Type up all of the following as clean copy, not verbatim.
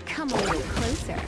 Come a little closer.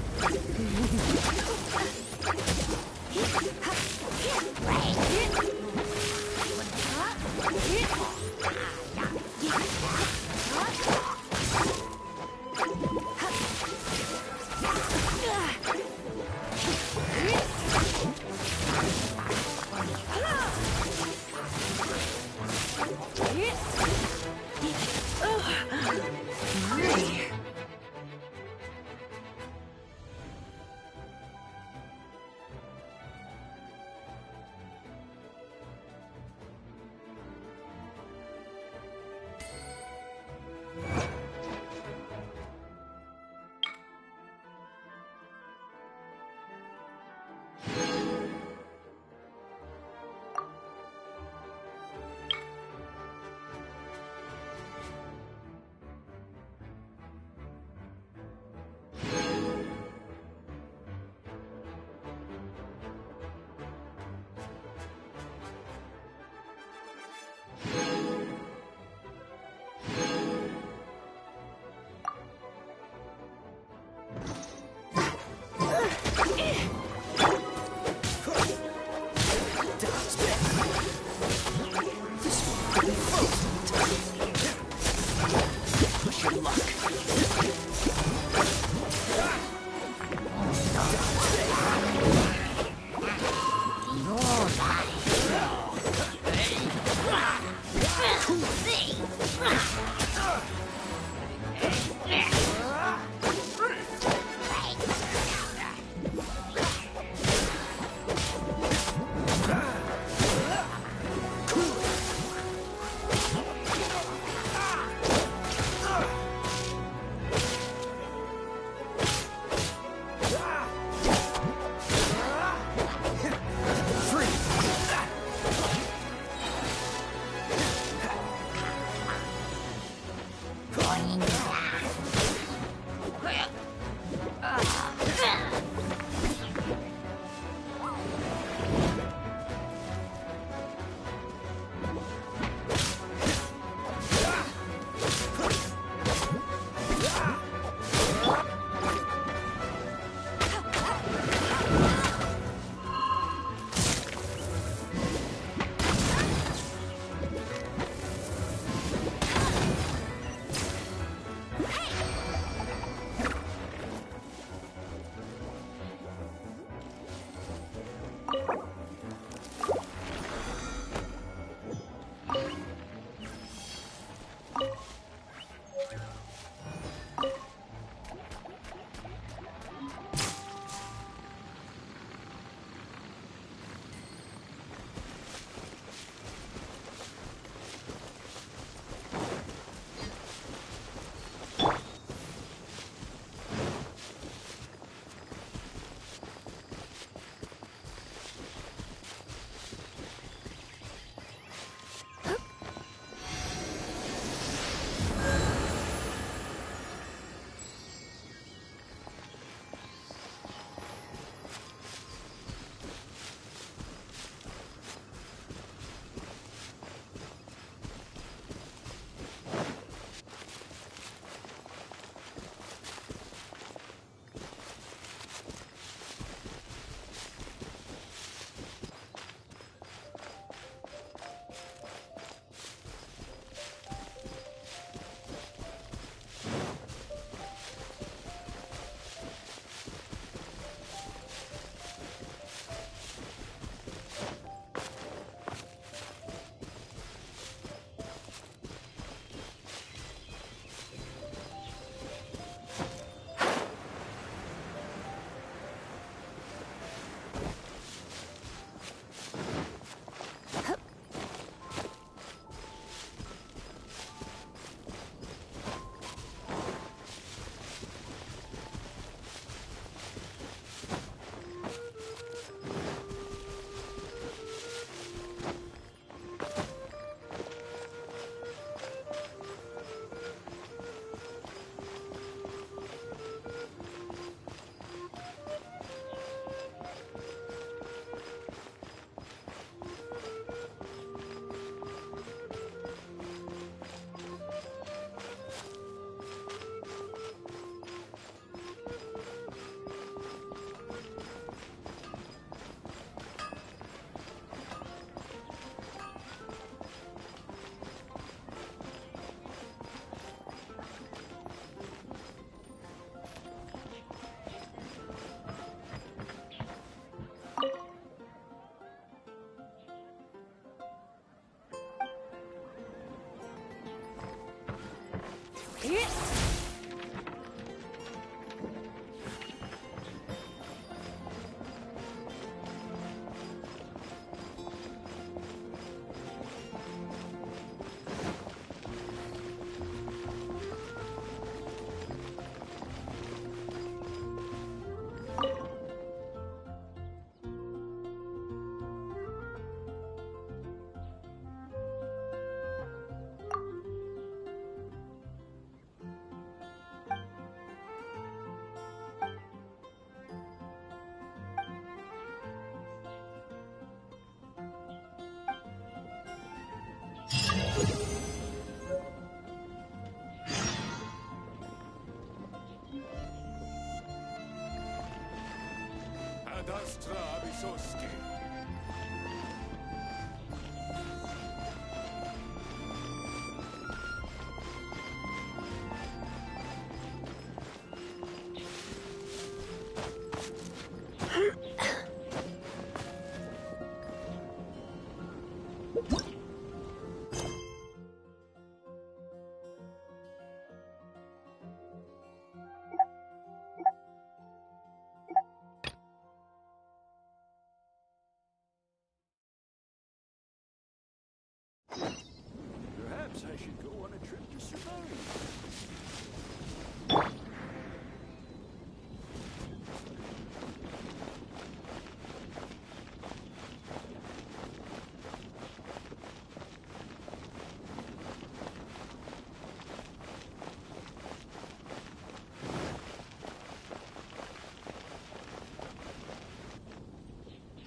Perhaps I should go on a trip to survive.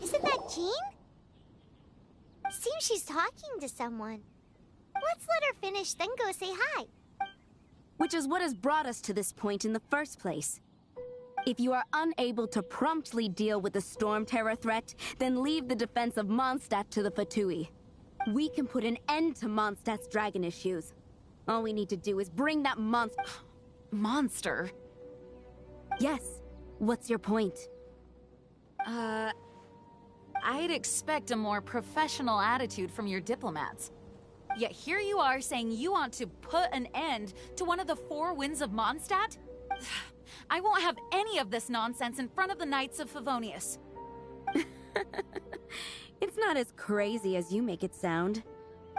Isn't that Jean? Seems she's talking to someone. Let's let her finish, then go say hi. Which is what has brought us to this point in the first place. If you are unable to promptly deal with the storm terror threat, then leave the defense of Mondstadt to the Fatui. We can put an end to Mondstadt's dragon issues. All we need to do is bring that Monster? Yes. What's your point? I'd expect a more professional attitude from your diplomats. Yet here you are saying you want to put an end to one of the four winds of Mondstadt? I won't have any of this nonsense in front of the Knights of Favonius. It's not as crazy as you make it sound.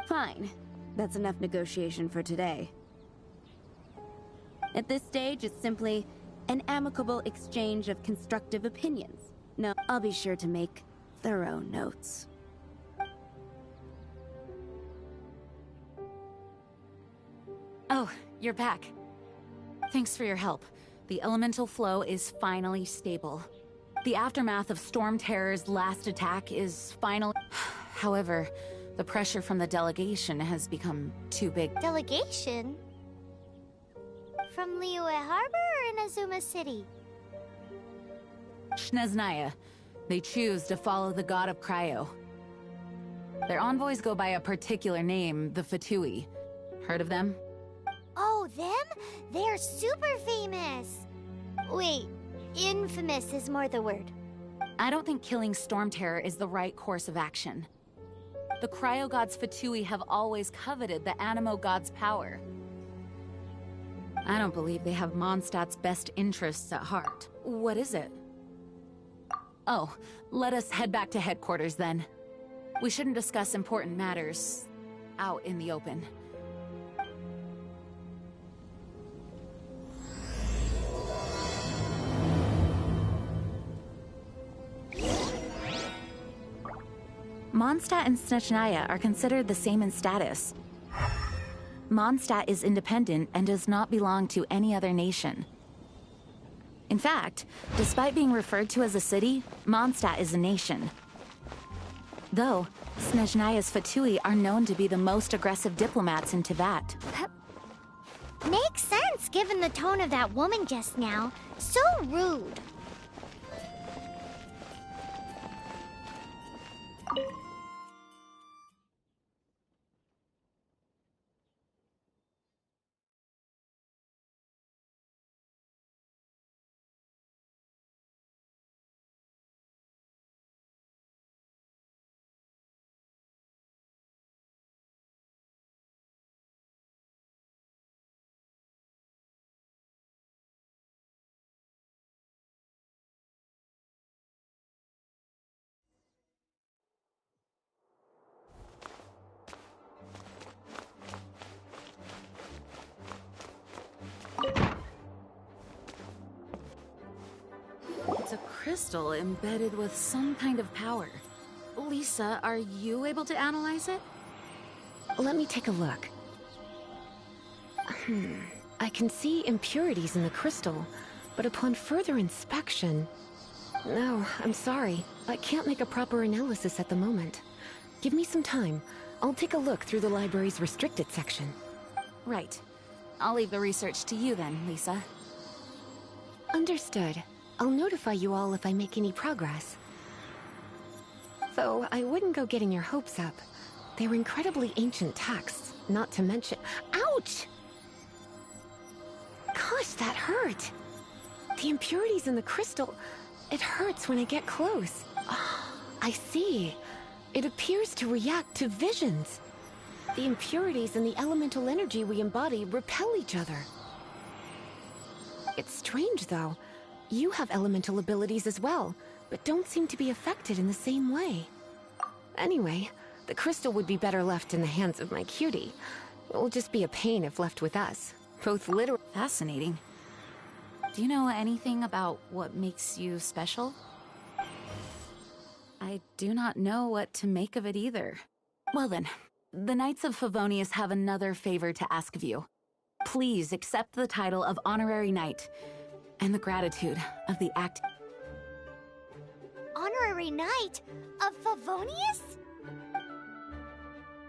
Fine. That's enough negotiation for today. At this stage, it's simply an amicable exchange of constructive opinions. No, I'll be sure to make thorough notes. Oh, you're back. Thanks for your help. The elemental flow is finally stable. The aftermath of Storm Terror's last attack is finally... However, the pressure from the delegation has become too big. Delegation? From Liyue Harbor or Inazuma City? Snezhnaya. They choose to follow the god of Cryo. Their envoys go by a particular name, the Fatui. Heard of them? Oh, them? They're super famous! Wait, infamous is more the word. I don't think killing Storm Terror is the right course of action. The Cryo gods Fatui have always coveted the Animo god's power. I don't believe they have Mondstadt's best interests at heart. What is it? Oh, let us head back to headquarters then. We shouldn't discuss important matters out in the open. Mondstadt and Snezhnaya are considered the same in status. Mondstadt is independent and does not belong to any other nation. In fact, despite being referred to as a city, Mondstadt is a nation. Though, Snezhnaya's Fatui are known to be the most aggressive diplomats in Teyvat. Makes sense given the tone of that woman just now. So rude. crystal embedded with some kind of power. Lisa, are you able to analyze it? Let me take a look. I can see impurities in the crystal, but upon further inspection... No, I'm sorry. I can't make a proper analysis at the moment. Give me some time. I'll take a look through the library's restricted section. Right. I'll leave the research to you then, Lisa. Understood. I'll notify you all if I make any progress. Though, I wouldn't go getting your hopes up. They were incredibly ancient texts, not to mention... Ouch! Gosh, that hurt! The impurities in the crystal... It hurts when I get close. Oh, I see. It appears to react to visions. The impurities and the elemental energy we embody repel each other. It's strange, though. You have elemental abilities as well, but don't seem to be affected in the same way. Anyway, the crystal would be better left in the hands of my cutie. It will just be a pain if left with us. Both literally... Fascinating. Do you know anything about what makes you special? I do not know what to make of it either. Well then, the Knights of Favonius have another favor to ask of you. Please accept the title of Honorary Knight, and the gratitude of the act... Honorary Knight of Favonius?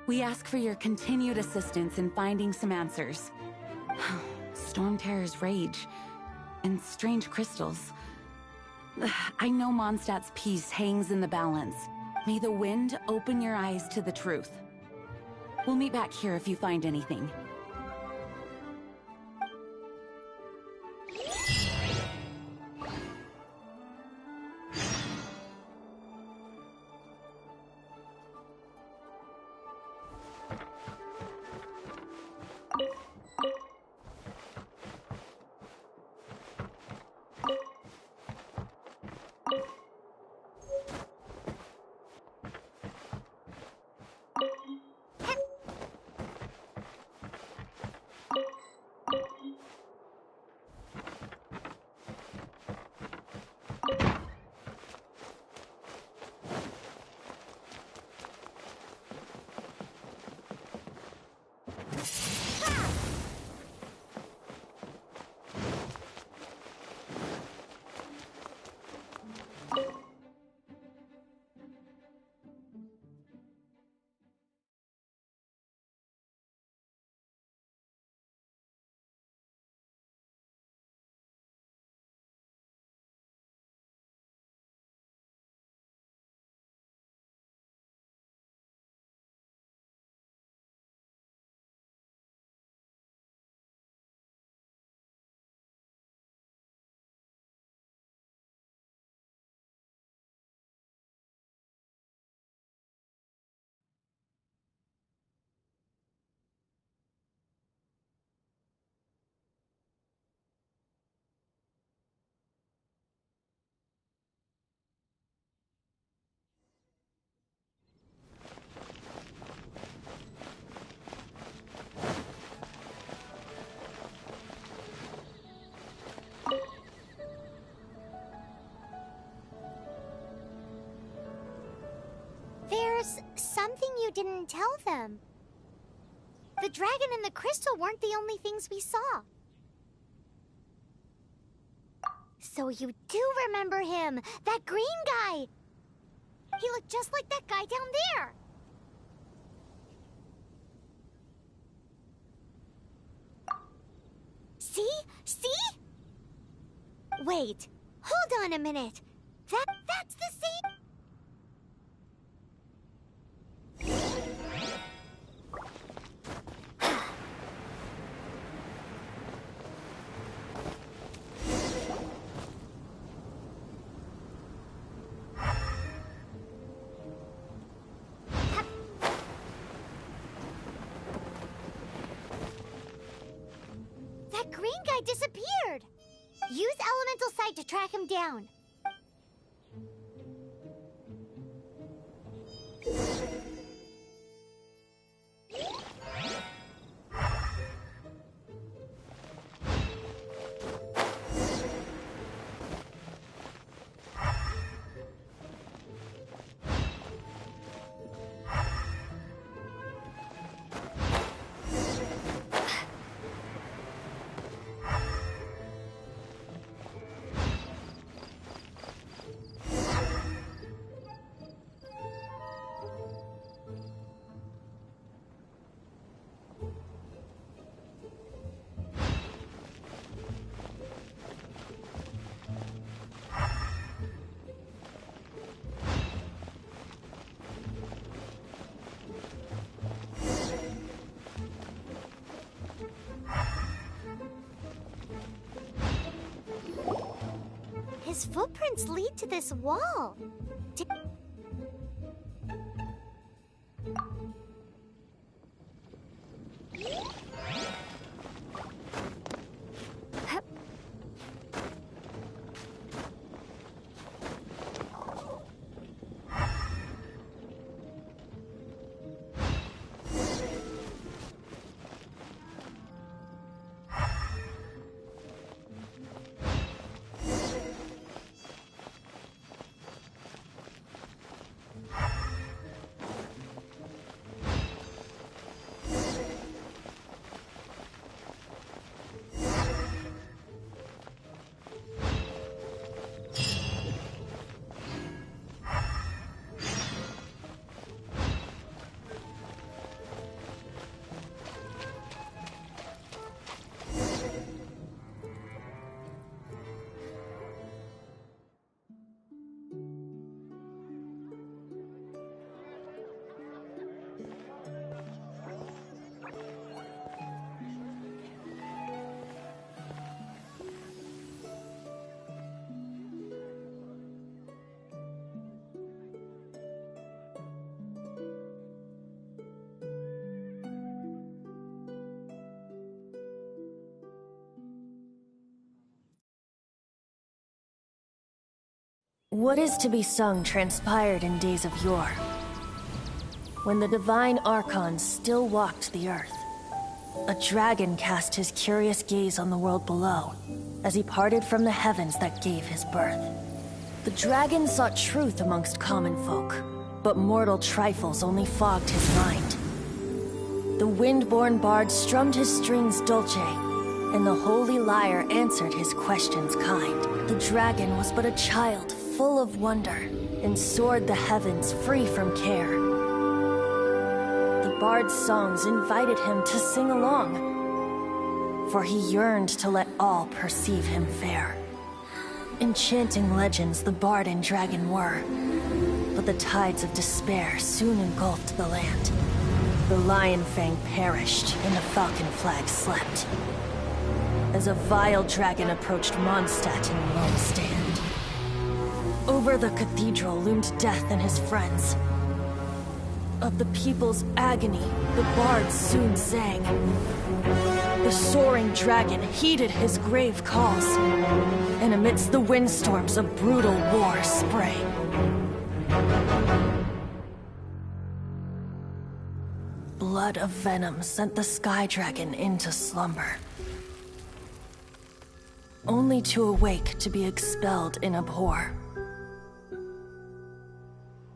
We ask for your continued assistance in finding some answers. Storm Terror's rage, and strange crystals. I know Mondstadt's peace hangs in the balance. May the wind open your eyes to the truth. We'll meet back here if you find anything. There's something you didn't tell them. The dragon and the crystal weren't the only things we saw. So you do remember him, that green guy. He looked just like that guy down there. See? See? Wait, hold on a minute. That's the same... That green guy disappeared. Use elemental sight to track him down. His footprints lead to this wall. What is to be sung transpired in days of yore, when the divine Archons still walked the earth. A dragon cast his curious gaze on the world below, as he parted from the heavens that gave his birth. The dragon sought truth amongst common folk, but mortal trifles only fogged his mind. The wind-born bard strummed his strings dulce, and the holy lyre answered his questions kind. The dragon was but a child, full of wonder, and soared the heavens free from care. The bard's songs invited him to sing along, for he yearned to let all perceive him fair. Enchanting legends the bard and dragon were, but the tides of despair soon engulfed the land. The lion fang perished, and the falcon flag slept, as a vile dragon approached Mondstadt in lone stand. Over the cathedral loomed death and his friends. Of the people's agony, the bards soon sang. The soaring dragon heeded his grave calls, and amidst the windstorms a brutal war sprang. Blood of venom sent the sky dragon into slumber, only to awake to be expelled in abhor.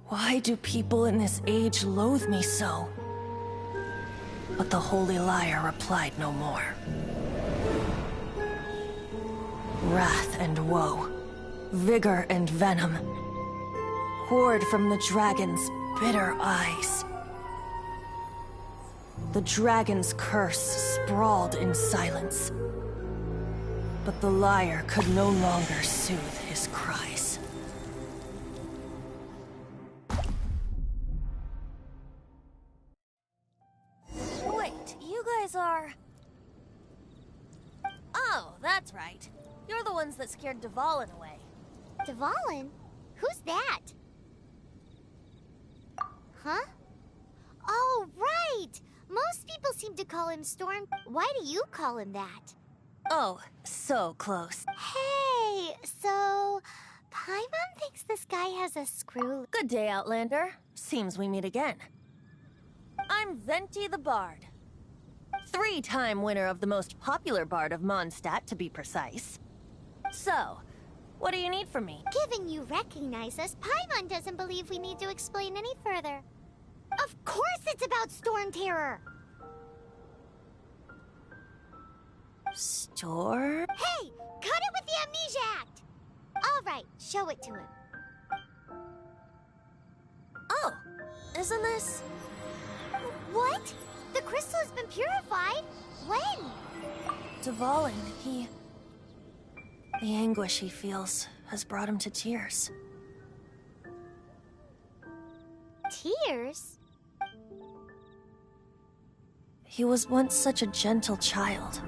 Why do people in this age loathe me so? But the holy lyre replied no more. Wrath and woe, vigor and venom, poured from the dragon's bitter eyes. The dragon's curse sprawled in silence, but the lyre could no longer soothe his cries. Wait, you guys are... Oh, that's right. You're the ones that scared Dvalin away. Dvalin? Who's that? Huh? Oh, right! Most people seem to call him Storm. Why do you call him that? Oh, so close. Hey, so... Paimon thinks this guy has a screw... Good day, Outlander. Seems we meet again. I'm Venti the Bard. 3-time winner of the most popular bard of Mondstadt, to be precise. So, what do you need from me? Given you recognize us, Paimon doesn't believe we need to explain any further. Of course it's about Storm Terror! Storm? Hey! Cut it with the Amnesia Act! Alright, show it to him. Oh, isn't this... What? The crystal has been purified? When? Dvalin, the anguish he feels has brought him to tears. Tears? He was once such a gentle child,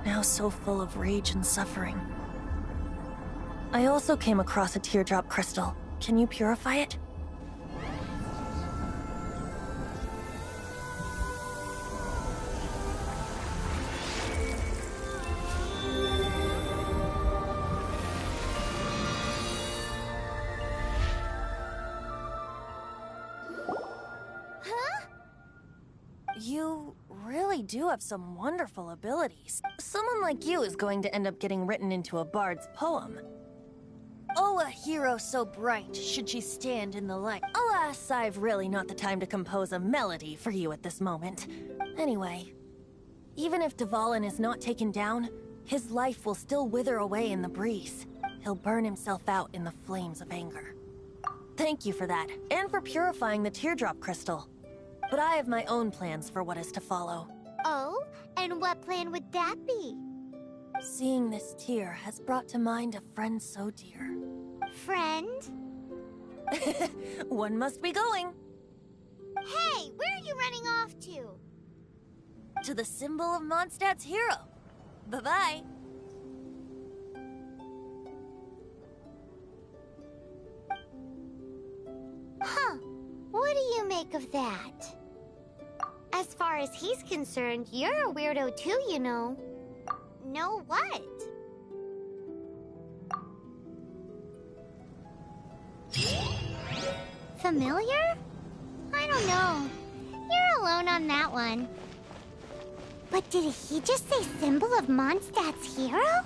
now so full of rage and suffering. I also came across a teardrop crystal. Can you purify it? You really do have some wonderful abilities. Someone like you is going to end up getting written into a bard's poem. Oh, a hero so bright, should she stand in the light. Alas, I've really not the time to compose a melody for you at this moment. Anyway, even if Dvalin is not taken down, his life will still wither away in the breeze. He'll burn himself out in the flames of anger. Thank you for that, and for purifying the teardrop crystal. But I have my own plans for what is to follow. Oh? And what plan would that be? Seeing this tear has brought to mind a friend so dear. Friend? One must be going. Hey, where are you running off to? To the symbol of Mondstadt's hero. Bye-bye. Huh. What do you make of that? As far as he's concerned, you're a weirdo too, you know. Know what? Familiar? I don't know. You're alone on that one. But did he just say symbol of Mondstadt's hero?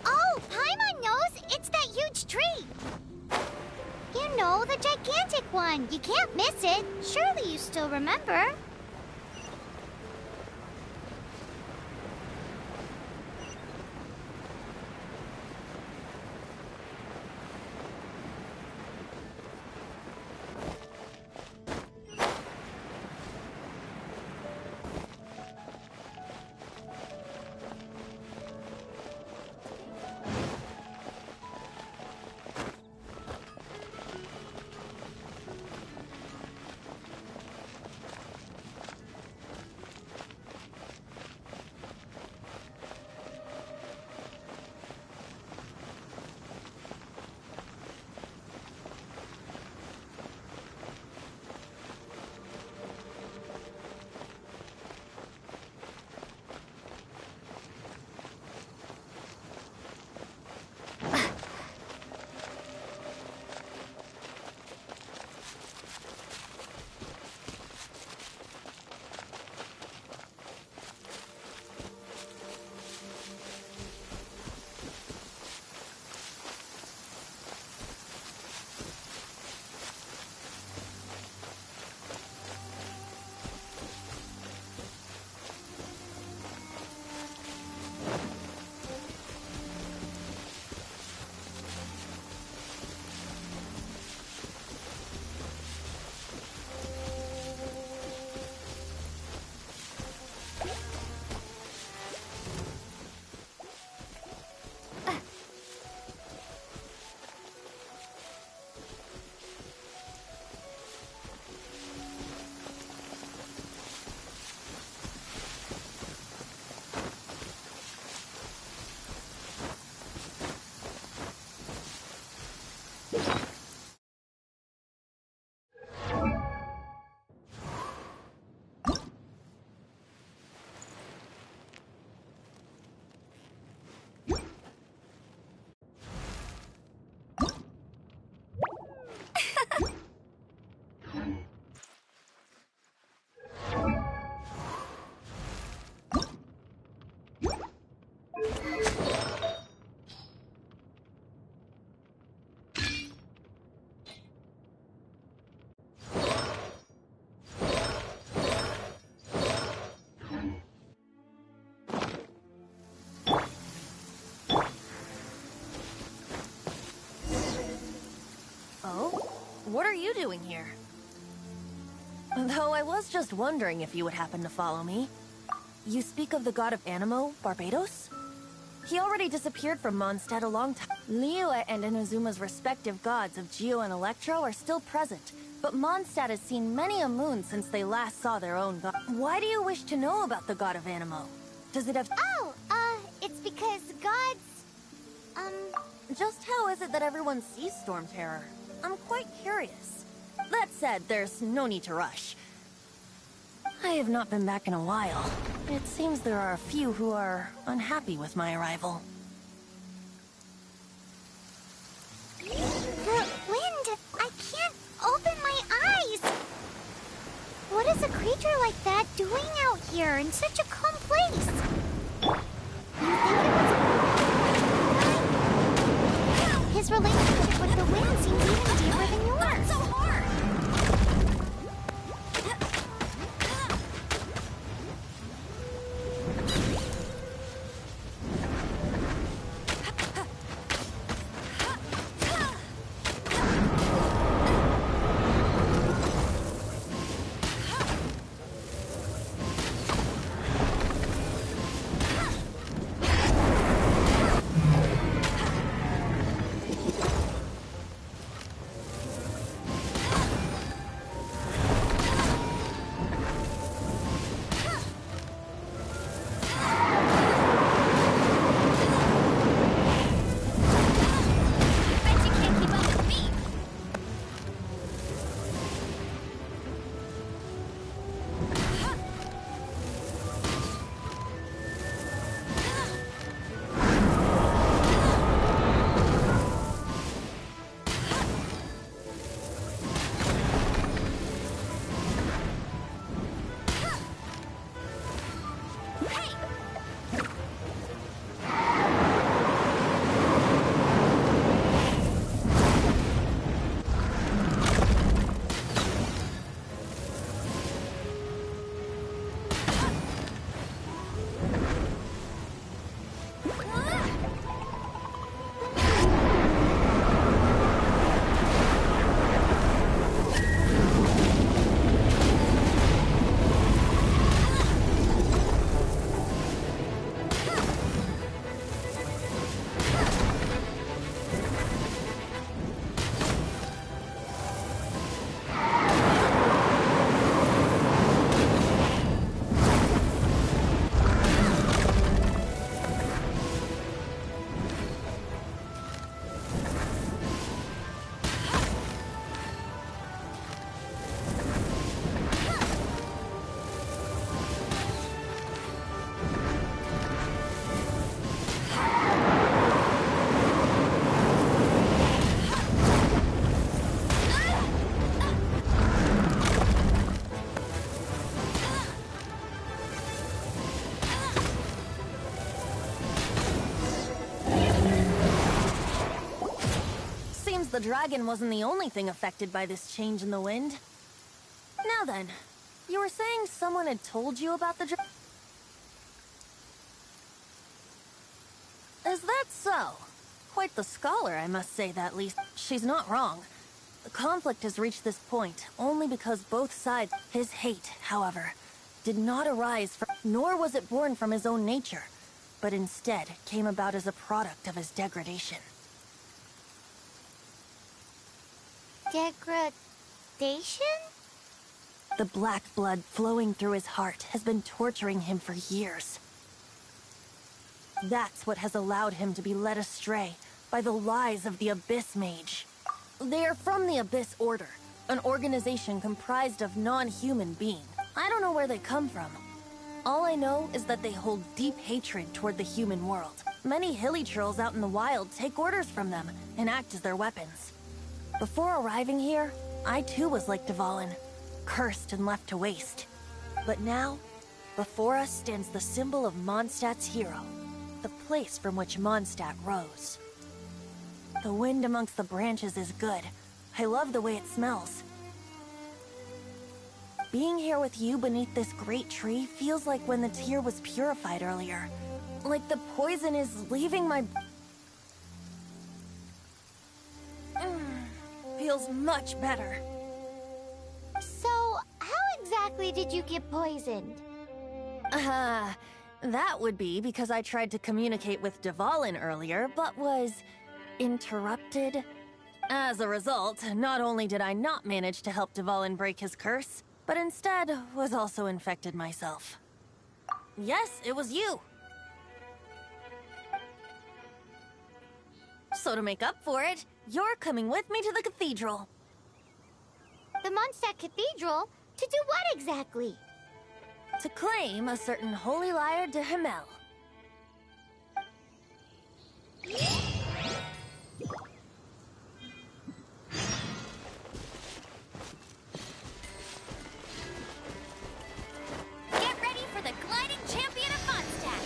Oh, Paimon knows! It's that huge tree! You know, the gigantic one. You can't miss it. Surely you still remember. What are you doing here? Though I was just wondering if you would happen to follow me. You speak of the god of Animo, Barbados? He already disappeared from Mondstadt a long time. Liyue and Inazuma's respective gods of Geo and Electro are still present, but Mondstadt has seen many a moon since they last saw their own god. Why do you wish to know about the god of Animo? Does it have— Oh, it's because gods Just how is it that everyone sees Storm Terror? I'm quite curious. That said, there's no need to rush. I have not been back in a while. It seems there are a few who are unhappy with my arrival. The wind! I can't open my eyes! What is a creature like that doing out here in such a calm place? You think it was a... His relationship with the wind seems even deeper than yours. So hard! The dragon wasn't the only thing affected by this change in the wind. Now then, you were saying someone had told you about the dragon? Is that so? Quite the scholar, I must say that least. She's not wrong. The conflict has reached this point only because both sides... His hate, however, did not arise from... Nor was it born from his own nature, but instead came about as a product of his degradation. Degradation? The black blood flowing through his heart has been torturing him for years. That's what has allowed him to be led astray by the lies of the Abyss Mage. They are from the Abyss Order, an organization comprised of non-human beings. I don't know where they come from. All I know is that they hold deep hatred toward the human world. Many hilly trolls out in the wild take orders from them and act as their weapons. Before arriving here, I too was like Dvalin, cursed and left to waste. But now, before us stands the symbol of Mondstadt's hero, the place from which Mondstadt rose. The wind amongst the branches is good. I love the way it smells. Being here with you beneath this great tree feels like when the tear was purified earlier. Like the poison is leaving my... Feels much better. So, how exactly did you get poisoned? That would be because I tried to communicate with Dvalin earlier, but was interrupted. As a result, not only did I not manage to help Dvalin break his curse, but instead was also infected myself. Yes, it was you. So to make up for it, you're coming with me to the cathedral. The Mondstadt Cathedral? To do what exactly? To claim a certain holy lyre de Himmel. Get ready for the gliding champion of Mondstadt!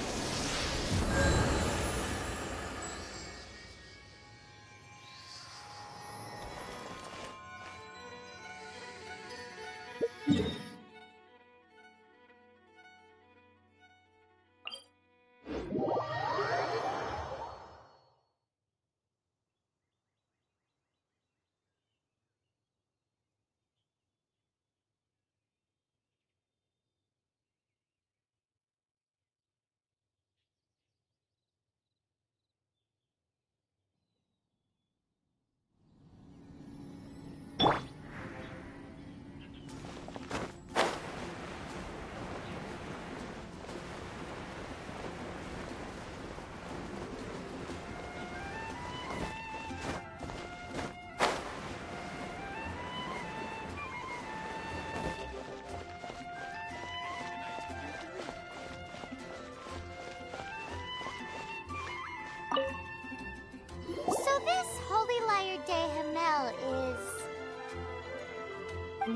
So this Holy Lyre de Himmel is...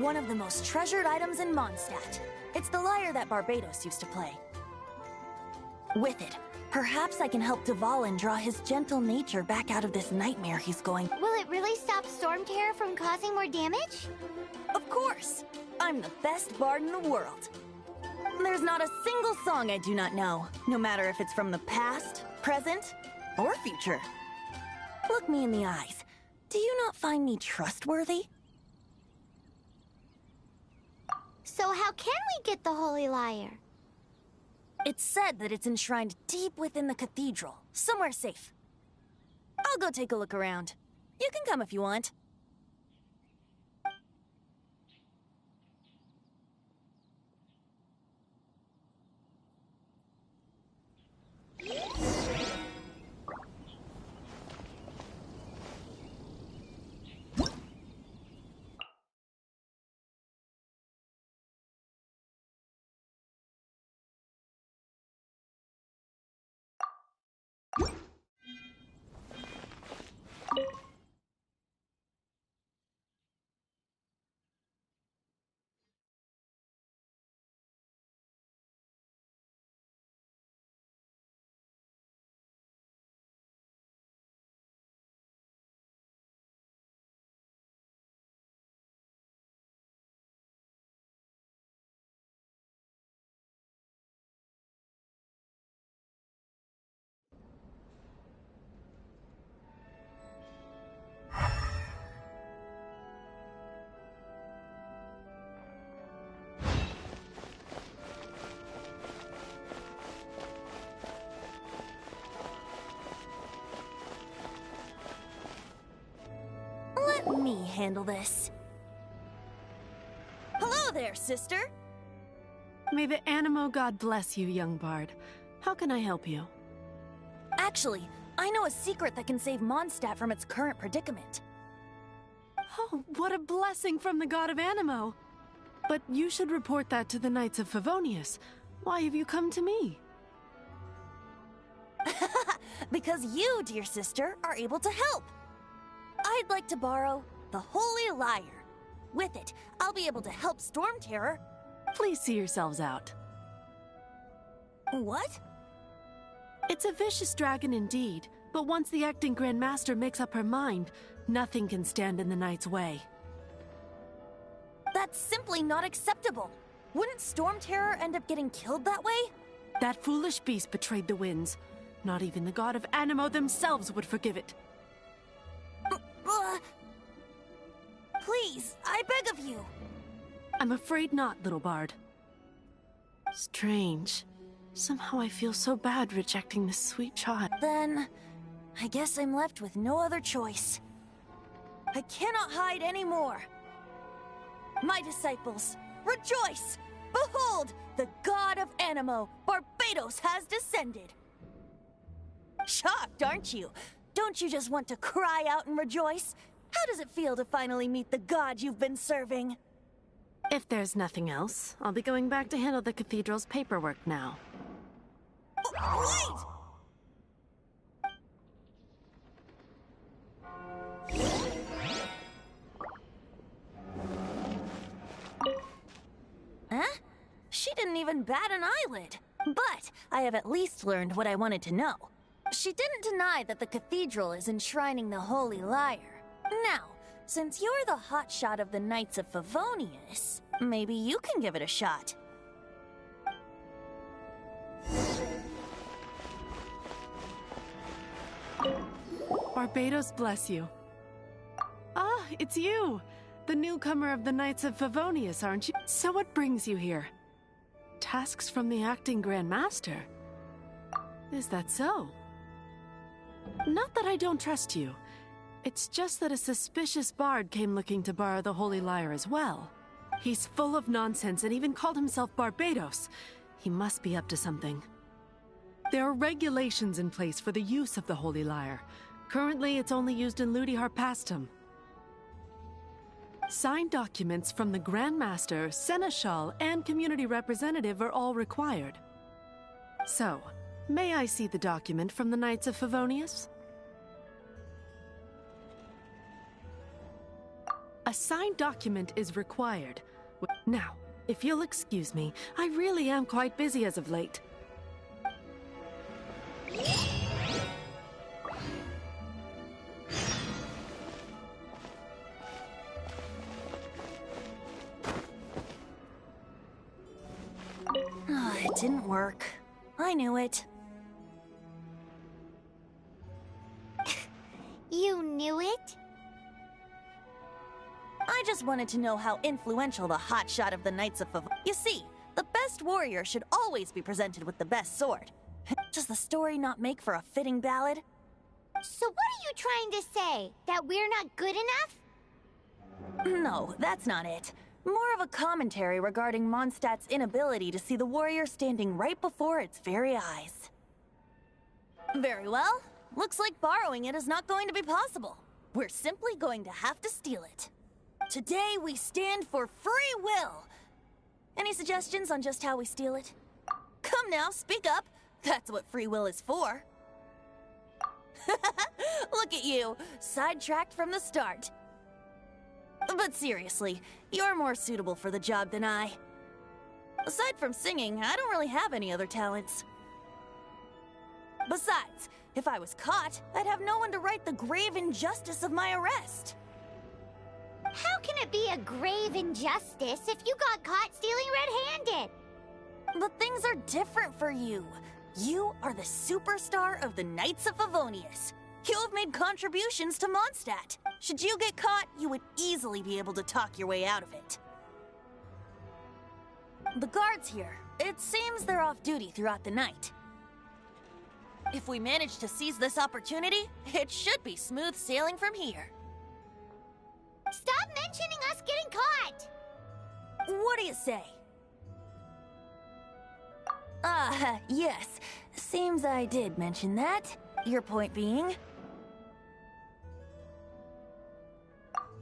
One of the most treasured items in Mondstadt. It's the lyre that Barbados used to play. With it, perhaps I can help Dvalin draw his gentle nature back out of this nightmare he's going. Will it really stop Storm Terror from causing more damage? Of course! I'm the best bard in the world. There's not a single song I do not know, no matter if it's from the past, present, or future. Look me in the eyes. Do you not find me trustworthy? So how can we get the Holy Lyre? It's said that it's enshrined deep within the cathedral, somewhere safe. I'll go take a look around. You can come if you want. Let me handle this. Hello there, sister! May the Animo God bless you, young bard. How can I help you? Actually, I know a secret that can save Mondstadt from its current predicament. Oh, what a blessing from the god of Animo! But you should report that to the Knights of Favonius. Why have you come to me? Because you, dear sister, are able to help. I'd like to borrow the Holy Lyre. With it, I'll be able to help Storm Terror. Please see yourselves out. What? It's a vicious dragon indeed, but once the acting Grand Master makes up her mind, nothing can stand in the Knight's way. That's simply not acceptable. Wouldn't Storm Terror end up getting killed that way? That foolish beast betrayed the winds. Not even the god of Animo themselves would forgive it. Please, I beg of you. I'm afraid not, little bard. Strange. Somehow I feel so bad rejecting this sweet child. Then, I guess I'm left with no other choice. I cannot hide anymore. My disciples, rejoice! Behold, the god of Animo, Barbados, has descended. Shocked, aren't you? don't you just want to cry out and rejoice? How does it feel to finally meet the god you've been serving? If there's nothing else, I'll be going back to handle the cathedral's paperwork now. Wait! Huh? She didn't even bat an eyelid. But I have at least learned what I wanted to know. She didn't deny that the cathedral is enshrining the Holy Lyre. Now, since you're the hotshot of the Knights of Favonius, maybe you can give it a shot. Barbados bless you. Ah, it's you! The newcomer of the Knights of Favonius, aren't you? So what brings you here? Tasks from the acting Grand Master? Is that so? Not that I don't trust you. It's just that a suspicious bard came looking to borrow the Holy Lyre as well. He's full of nonsense and even called himself Barbados. He must be up to something. There are regulations in place for the use of the Holy Lyre. Currently, it's only used in Ludi Harpastum. Signed documents from the Grand Master, Seneschal, and Community Representative are all required. So, may I see the document from the Knights of Favonius? A signed document is required. Now, if you'll excuse me, I really am quite busy as of late. It didn't work. I knew it. You knew it? I just wanted to know how influential the hotshot of the Knights of Favonius. You see, the best warrior should always be presented with the best sword. Does the story not make for a fitting ballad? So what are you trying to say? That we're not good enough? No, that's not it. More of a commentary regarding Mondstadt's inability to see the warrior standing right before its very eyes. Very well. Looks like borrowing it is not going to be possible. We're simply going to have to steal it. Today we stand for free will. Any suggestions on just how we steal it? Come now, speak up. That's what free will is for. Look at you, sidetracked from the start. But seriously, you're more suitable for the job than I. Aside from singing, I don't really have any other talents. Besides, if I was caught, I'd have no one to right the grave injustice of my arrest. How can it be a grave injustice if you got caught stealing red-handed? But things are different for you. You are the superstar of the Knights of Favonius. You have made contributions to Mondstadt. Should you get caught, you would easily be able to talk your way out of it. The guards here, it seems they're off duty throughout the night. If we manage to seize this opportunity, it should be smooth sailing from here. Stop mentioning us getting caught! What do you say? Yes. Seems I did mention that. Your point being?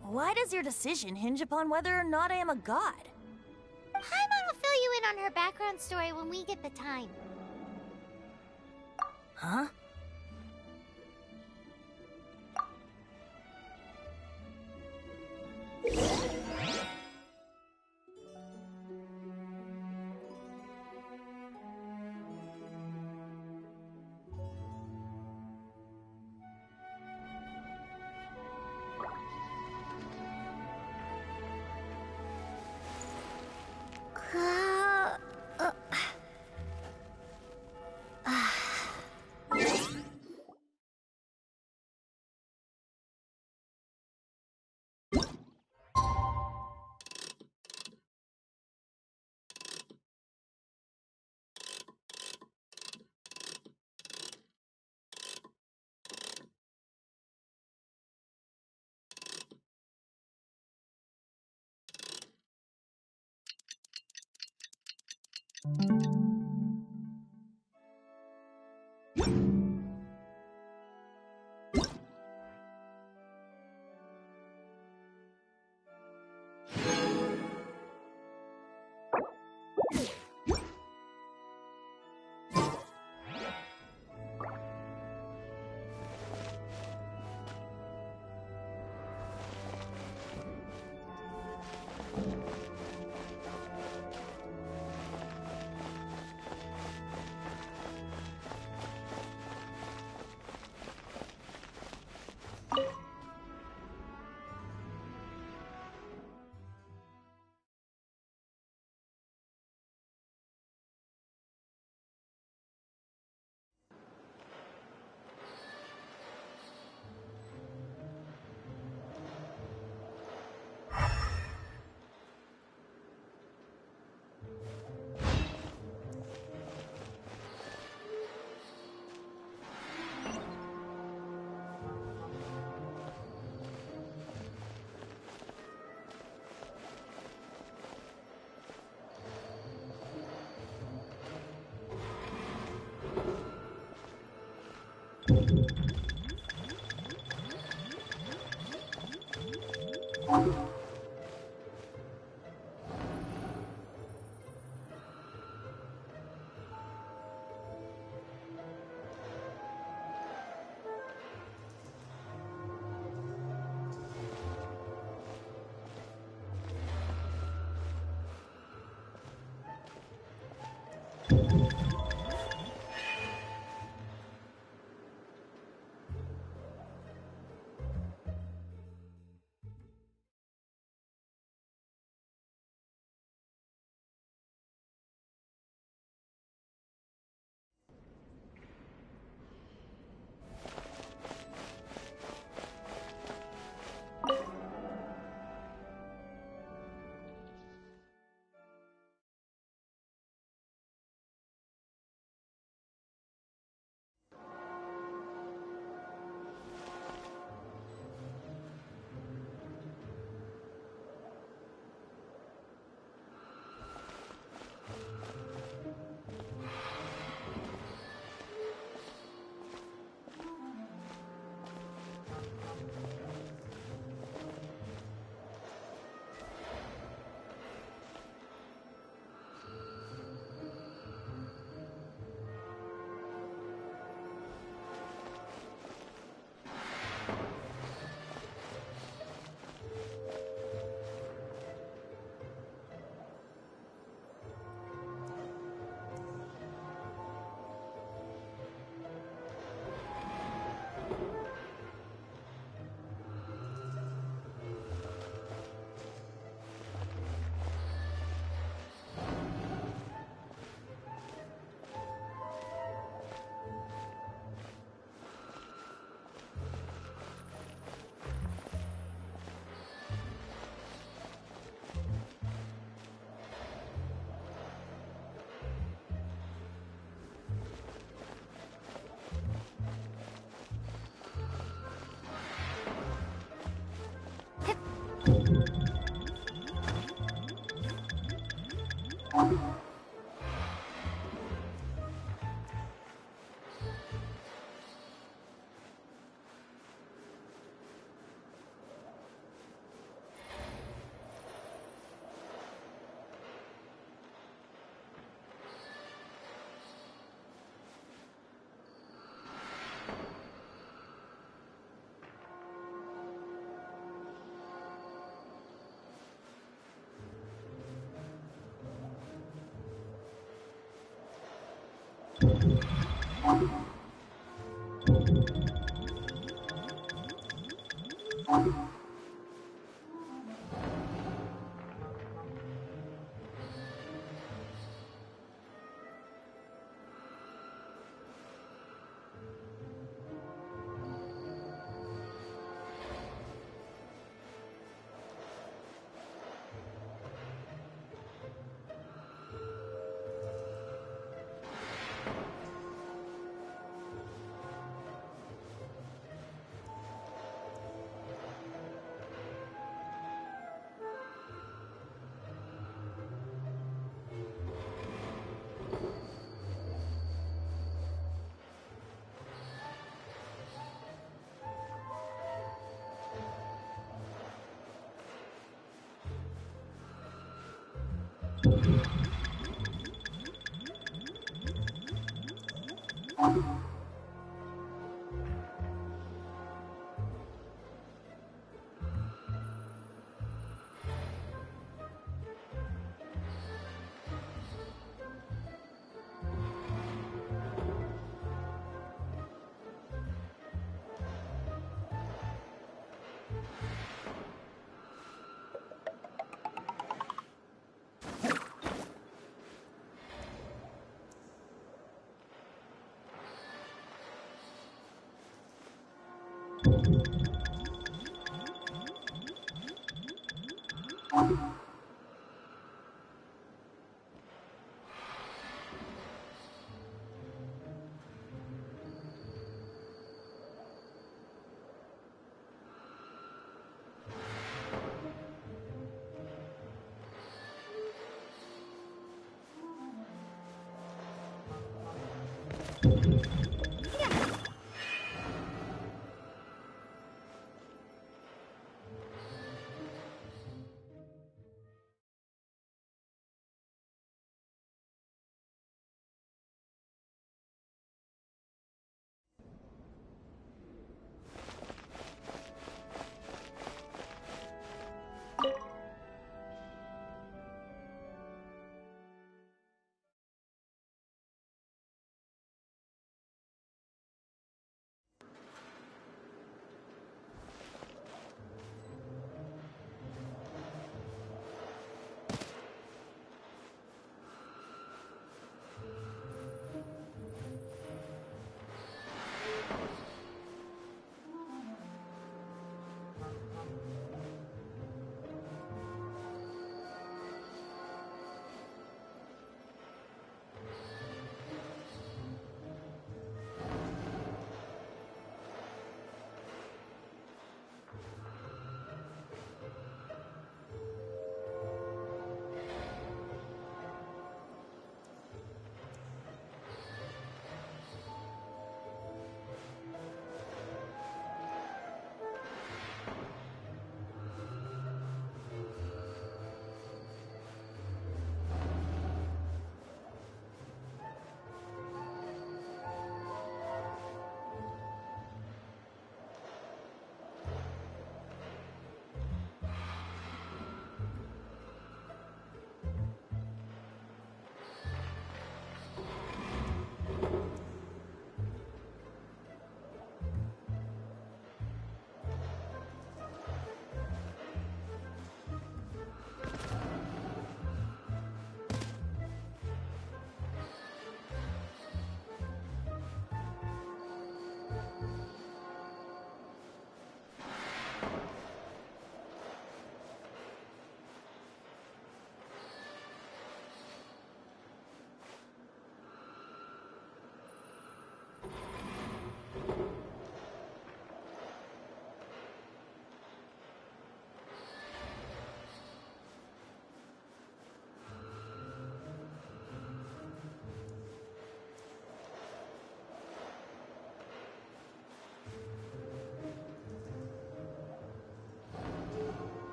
Why does your decision hinge upon whether or not I am a god? Paimon will fill you in on her background story when we get the time. Huh?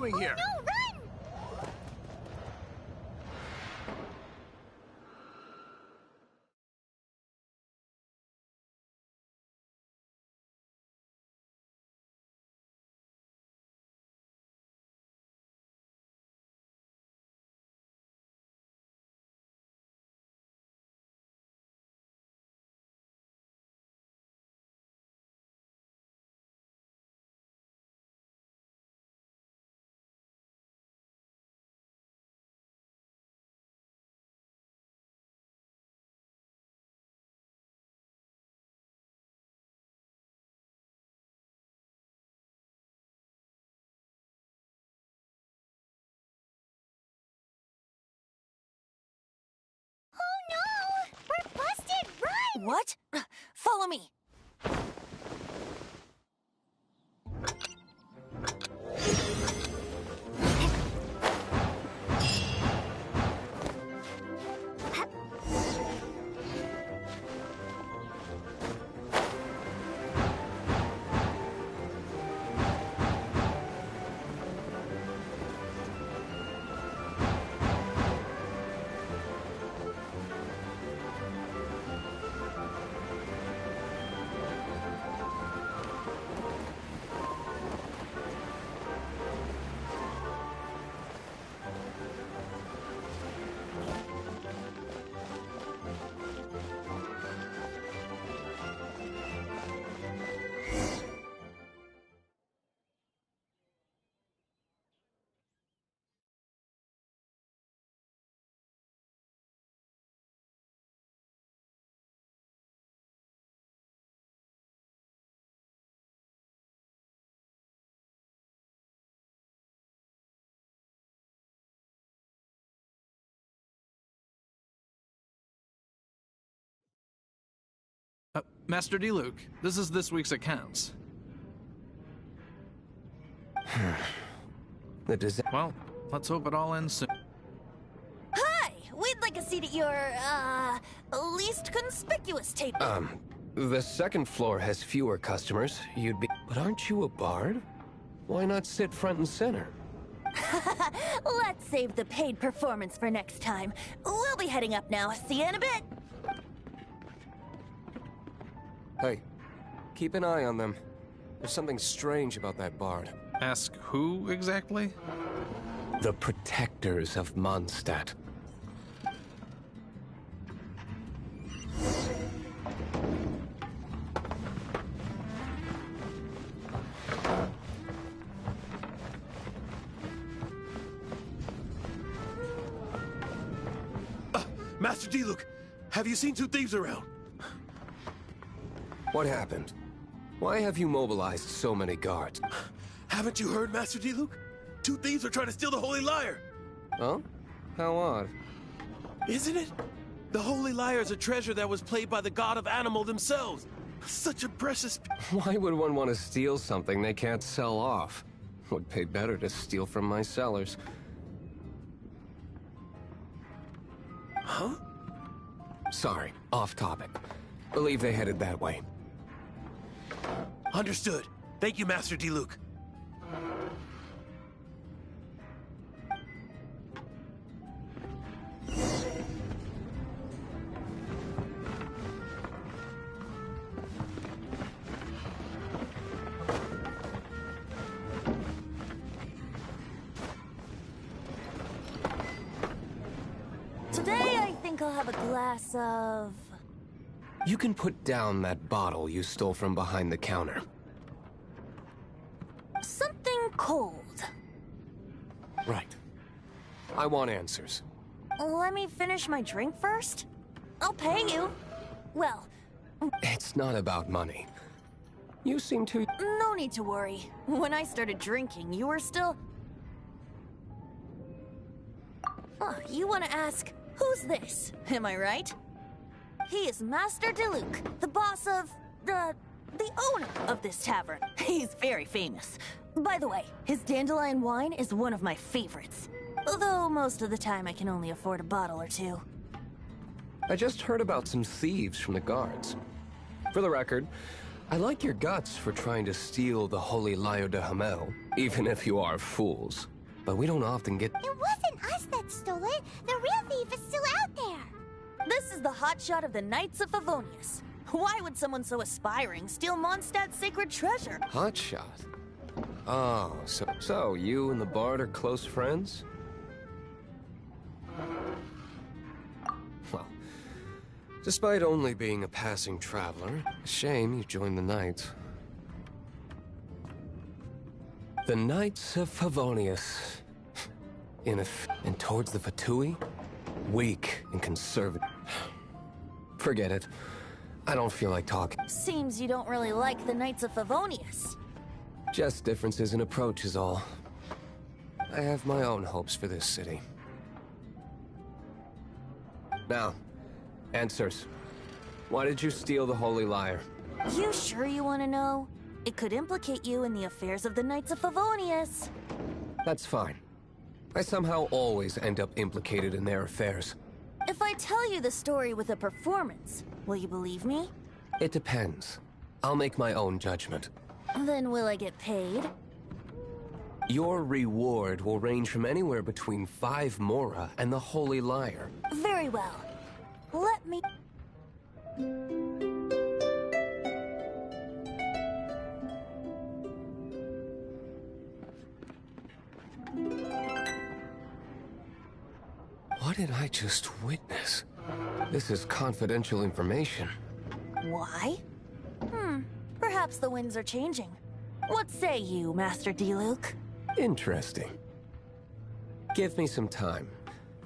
doing here? No, run! Oh no! We're busted! Run! What? Follow me. Master D-Luke, this is this week's accounts. Well, let's hope it all ends soon. Hi! We'd like a seat at your, least conspicuous table. The second floor has fewer customers. You'd be... But aren't you a bard? Why not sit front and center? Let's save the paid performance for next time. We'll be heading up now. See you in a bit. Hey, keep an eye on them. There's something strange about that bard. Ask who exactly? The protectors of Mondstadt. Master D-Luke, have you seen two thieves around? What happened? Why have you mobilized so many guards? Haven't you heard, Master D-Luke? Two thieves are trying to steal the Holy Lyre! Huh? How odd. Isn't it? The Holy Lyre is a treasure that was played by the god of animal themselves. Such a precious... Why would one want to steal something they can't sell off? Would pay better to steal from my sellers. Huh? Sorry, off topic. Believe they headed that way. Understood. Thank you, Master D-Luke. Today, I think I'll have a glass of... You can put down that bottle you stole from behind the counter. something cold. Right. I want answers. Let me finish my drink first. I'll pay you. Well, It's not about money. You seem to... no need to worry. When I started drinking, you were still... Oh, you want to ask, who's this? Am I right? He is Master D-Luke, the boss of... the owner of this tavern. He's very famous. By the way, his dandelion wine is one of my favorites. Although most of the time I can only afford a bottle or two. I just heard about some thieves from the guards. For the record, I like your guts for trying to steal the Holy Lyre de Hamel, even if you are fools. but we don't often get... It wasn't us that stole it. The real thief is still out there. This is the hotshot of the Knights of Favonius. Why would someone so aspiring steal Mondstadt's sacred treasure? Hotshot? Oh, so you and the Bard are close friends? Well, despite only being a passing traveler, a shame you joined the Knights. The Knights of Favonius. And towards the Fatui? Weak and conservative. Forget it. I don't feel like talking. Seems you don't really like the Knights of Favonius. Just differences in approach is all. I have my own hopes for this city. Now, answers. Why did you steal the Holy Lyre? You sure you want to know? It could implicate you in the affairs of the Knights of Favonius. That's fine. I somehow always end up implicated in their affairs. If I tell you the story with a performance, will you believe me? It depends. I'll make my own judgment. Then will I get paid? Your reward will range from anywhere between 5 Mora and the Holy Lyre. Very well. Let me... What did I just witness? This is confidential information. Why? Perhaps the winds are changing. What say you, Master Diluc? Interesting. Give me some time.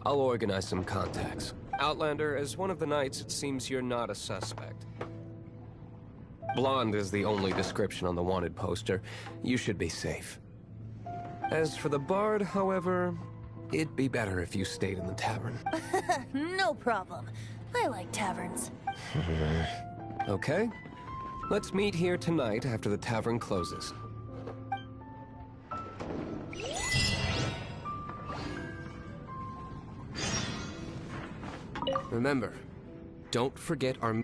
I'll organize some contacts. Outlander, as one of the Knights, it seems you're not a suspect. Blonde is the only description on the wanted poster. You should be safe. As for the Bard, however, it'd be better if you stayed in the tavern. No problem. I like taverns. Okay. Let's meet here tonight after the tavern closes. Remember, don't forget our...